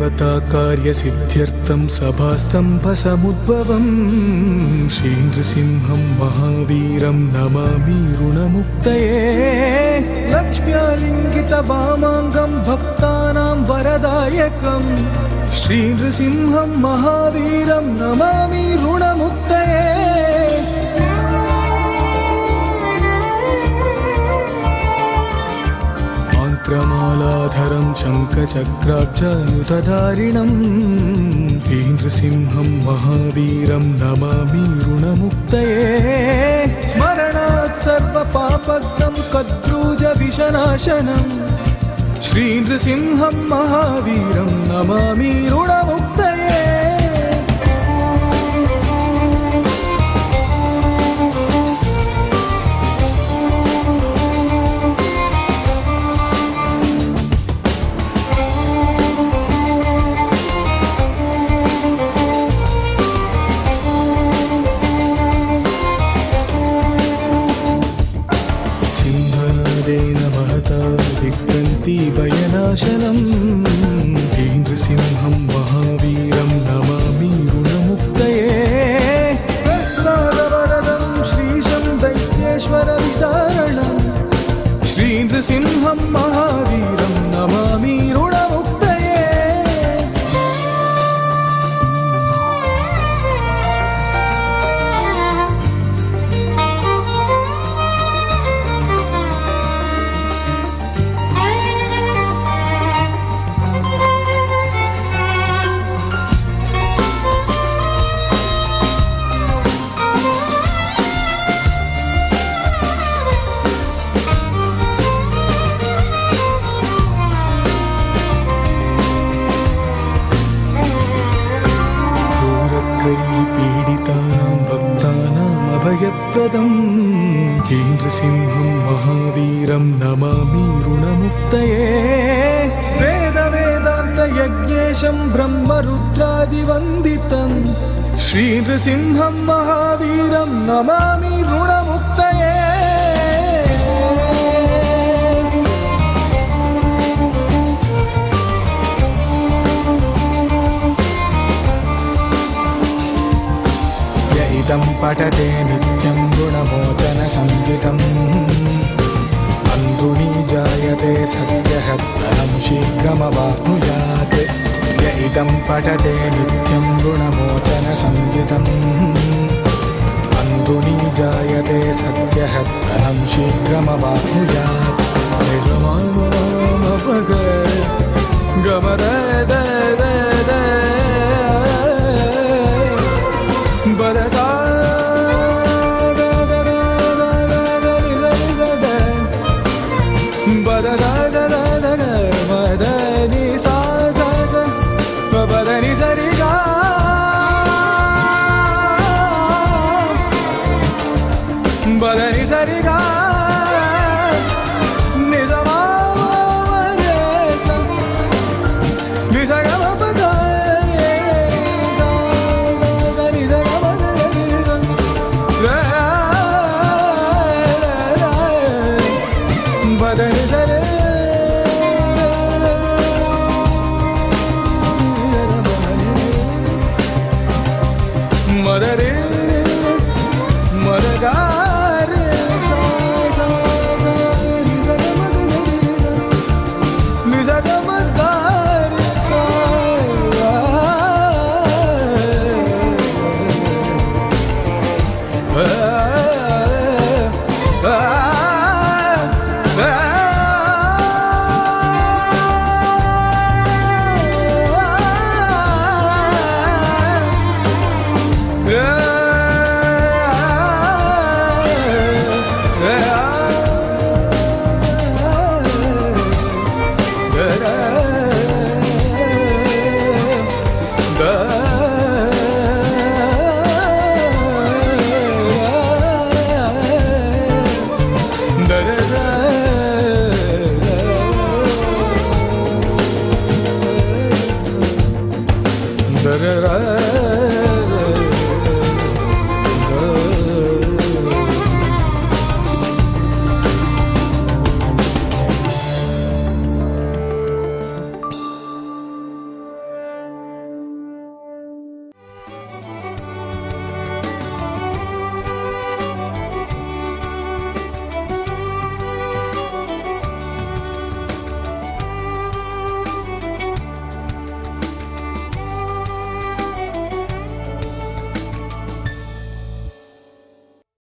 देवता कार्यसिद्ध्यर्थं सभास्तम्भसमुद्भवम् श्रीनृसिंहं महावीरं नमामि ऋणमुक्तये लक्ष्म्यालिङ्गितवामाङ्गं भक्तानां वरदायकम् श्रीनृसिंहं महावीरं नमामि ऋणमुक्तये मालाधरं शङ्खचक्राब्जायुधधारिणं नृसिंहं महावीरं नमामि ऋणमुक्तये स्मरणात् सर्वपापग्नं कद्रूजविषनाशनं श्रीनृसिंहं महावीरं नमामि ऋणमुक्तये भयनाशनं नृसिंहं महावीरं नमामि ऋणमुक्तये प्रह्लादवरदं श्रीशं दैत्येश्वरविदारणं श्रीनृसिंहं महावीरं नमामि ऋणमुक्तये पीडितानां भक्तानाम् अभयप्रदं नृसिंहं महावीरं नमामि ऋणमुक्तये वेदवेदान्तयज्ञेशं ब्रह्मरुद्रादिवन्दितं श्रीनृसिंहं महावीरं नमामि ऋणमुक्तये पठते नित्यं गुणमोचनसंयुतम् अन्धुनी जायते सद्यः फलं शीघ्रमवाप्नुयात् य इदं पठते नित्यं गुणमोचनसंयुतम् अन्धुनी जायते सद्यः फलं शीघ्रमवाप्नुयात् बदनी सरिगा निजमा da da da